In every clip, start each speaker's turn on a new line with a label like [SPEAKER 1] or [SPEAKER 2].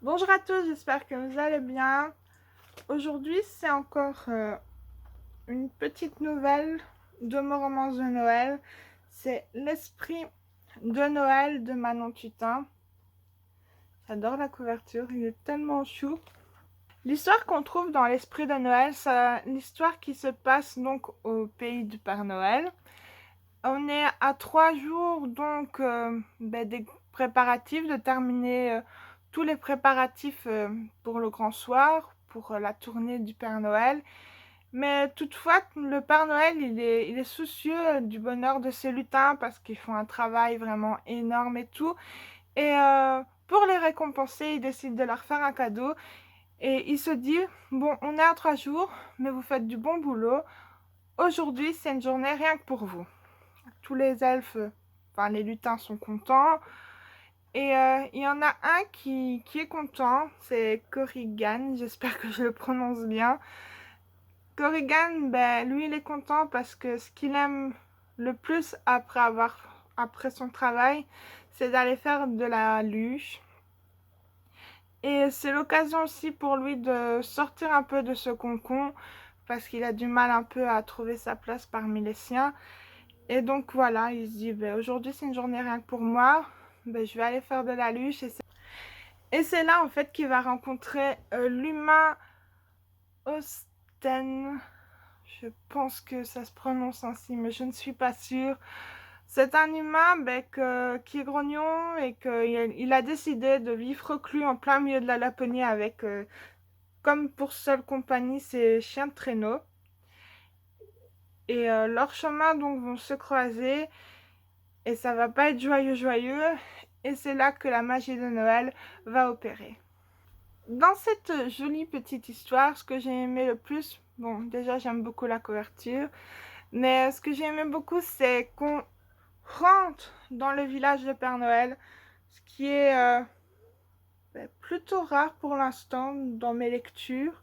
[SPEAKER 1] Bonjour à tous, j'espère que vous allez bien. Aujourd'hui, c'est encore une petite nouvelle de mon romance de Noël. C'est L'Esprit de Noël de Manon Tutin. J'adore la couverture, il est tellement chou. L'histoire qu'on trouve dans L'Esprit de Noël, c'est l'histoire qui se passe donc au pays du Père Noël. On est à 3 jours donc des préparatifs, de terminer tous les préparatifs pour le grand soir, pour la tournée du Père Noël. Mais toutefois, le Père Noël, il est soucieux du bonheur de ses lutins parce qu'ils font un travail vraiment énorme et tout. Et pour les récompenser, il décide de leur faire un cadeau. Et il se dit, bon, on est à 3 jours, mais vous faites du bon boulot. Aujourd'hui, c'est une journée rien que pour vous. Tous les elfes, enfin les lutins sont contents. Et il y en a un qui est content, c'est Corrigan, j'espère que je le prononce bien. Corrigan, ben, lui il est content parce que ce qu'il aime le plus après son travail, c'est d'aller faire de la luge. Et c'est l'occasion aussi pour lui de sortir un peu de ce concon parce qu'il a du mal un peu à trouver sa place parmi les siens. Et donc voilà, il se dit, ben, aujourd'hui c'est une journée rien que pour moi, ben, je vais aller faire de la luge. Et c'est là en fait qu'il va rencontrer l'humain Osten. Je pense que ça se prononce ainsi, mais je ne suis pas sûre. C'est un humain qui est grognon et qu'il a décidé de vivre reclus en plein milieu de la Laponie avec, comme pour seule compagnie, ses chiens de traîneau. Et leurs chemins donc vont se croiser et ça va pas être joyeux. Et c'est là que la magie de Noël va opérer. Dans cette jolie petite histoire, ce que j'ai aimé le plus, bon, déjà j'aime beaucoup la couverture, mais ce que j'ai aimé beaucoup, c'est qu'on rentre dans le village de Père Noël, ce qui est plutôt rare pour l'instant dans mes lectures.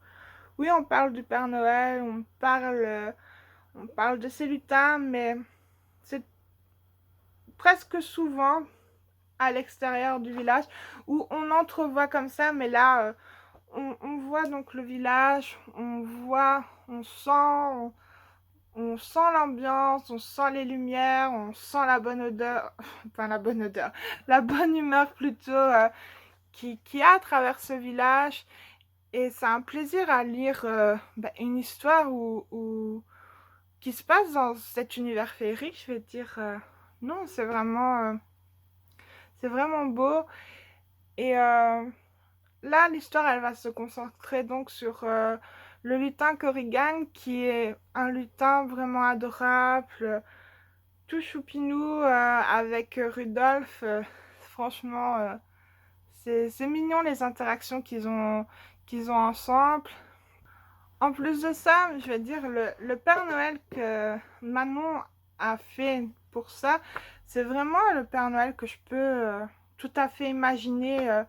[SPEAKER 1] Oui, on parle du Père Noël, on parle de ses lutins, mais c'est presque souvent à l'extérieur du village où on entrevoit comme ça, mais là, on voit donc le village, on sent l'ambiance, on sent les lumières, on sent la bonne odeur, enfin la bonne odeur, la bonne humeur plutôt qui a à travers ce village. Et c'est un plaisir à lire une histoire qui se passe dans cet univers féerique, je vais dire. Non, c'est vraiment beau. Et là, l'histoire, elle va se concentrer donc sur le lutin Corrigan, qui est un lutin vraiment adorable, tout choupinou, avec Rudolph. Franchement, c'est mignon les interactions qu'ils ont ensemble. En plus de ça, je vais dire, le Père Noël que Manon a fait pour ça, c'est vraiment le Père Noël que je peux tout à fait imaginer.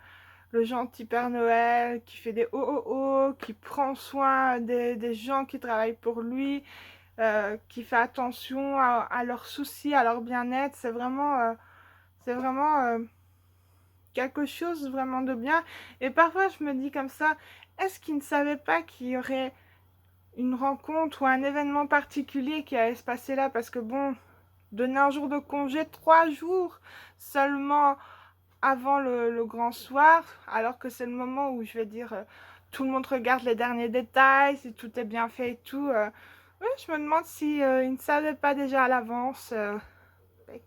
[SPEAKER 1] Le gentil Père Noël qui fait des oh oh oh, qui prend soin des gens qui travaillent pour lui, qui fait attention à leurs soucis, à leur bien-être. C'est vraiment quelque chose vraiment de bien. Et parfois, je me dis comme ça, est-ce qu'il ne savait pas qu'il y aurait une rencontre ou un événement particulier qui allait se passer là? Parce que bon, donner un jour de congé, 3 jours seulement avant le grand soir, alors que c'est le moment où je vais dire tout le monde regarde les derniers détails, si tout est bien fait et tout. Oui, je me demande si il ne savait pas déjà à l'avance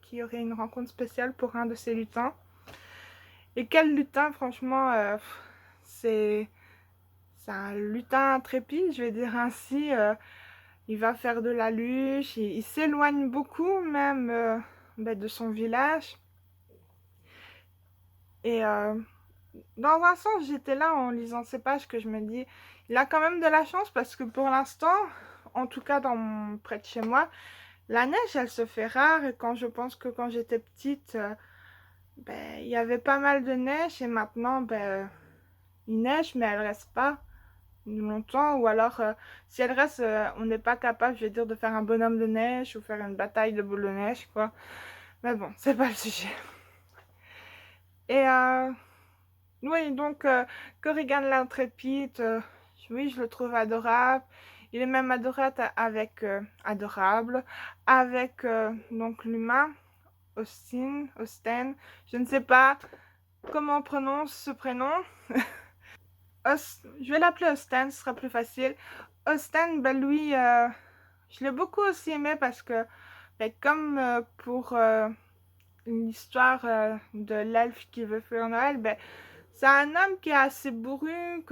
[SPEAKER 1] qu'il y aurait une rencontre spéciale pour un de ces lutins. Et quel lutin, franchement, c'est c'est un lutin intrépide, je vais dire ainsi. Il va faire de la luge, il s'éloigne beaucoup même de son village. Et dans un sens, j'étais là en lisant ces pages que je me dis, il a quand même de la chance parce que pour l'instant, en tout cas près de chez moi, la neige, elle se fait rare. Et quand je pense que quand j'étais petite, il y avait pas mal de neige et maintenant, il neige, mais elle reste pas longtemps. Ou alors, si elle reste, on n'est pas capable, je vais dire, de faire un bonhomme de neige ou faire une bataille de boule de neige, quoi. Mais bon, c'est pas le sujet. Et Oui, donc Corrigan l'intrépide, oui, je le trouve adorable. Il est même adorable avec donc l'humain, Austin. Je ne sais pas comment on prononce ce prénom. Je vais l'appeler Austin, ce sera plus facile. Austin, ben lui, je l'ai beaucoup aussi aimé parce que, ben, comme pour l'histoire de l'elfe qui veut faire Noël, ben, c'est un homme qui est assez bourru,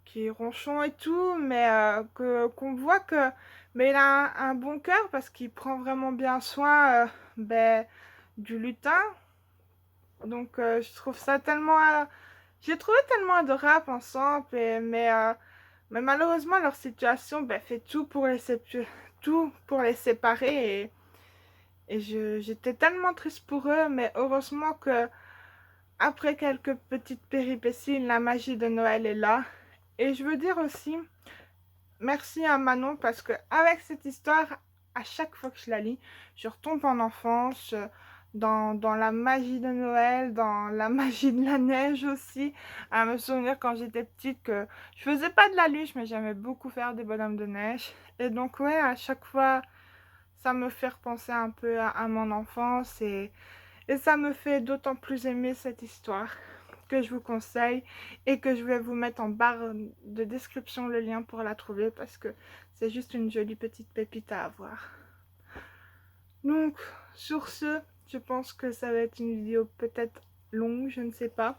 [SPEAKER 1] qui est ronchon et tout, mais qu'on voit que mais il a un bon cœur parce qu'il prend vraiment bien soin ben, du lutin. Donc je trouve ça tellement... j'ai trouvé tellement adorable ensemble, mais malheureusement leur situation ben, fait tout pour les séparer j'étais tellement triste pour eux, mais heureusement que après quelques petites péripéties, la magie de Noël est là. Et je veux dire aussi merci à Manon parce que avec cette histoire, à chaque fois que je la lis, je retombe en enfance, dans la magie de Noël, dans la magie de la neige aussi, à me souvenir quand j'étais petite que je faisais pas de la luge, mais j'aimais beaucoup faire des bonhommes de neige. Et donc ouais, à chaque fois, ça me fait repenser un peu à mon enfance et ça me fait d'autant plus aimer cette histoire que je vous conseille et que je vais vous mettre en barre de description le lien pour la trouver parce que c'est juste une jolie petite pépite à avoir. Donc, sur ce, je pense que ça va être une vidéo peut-être longue, je ne sais pas.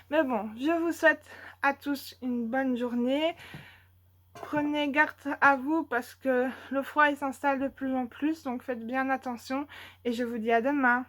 [SPEAKER 1] Mais bon, je vous souhaite à tous une bonne journée. Prenez garde à vous parce que le froid il s'installe de plus en plus, donc faites bien attention et je vous dis à demain.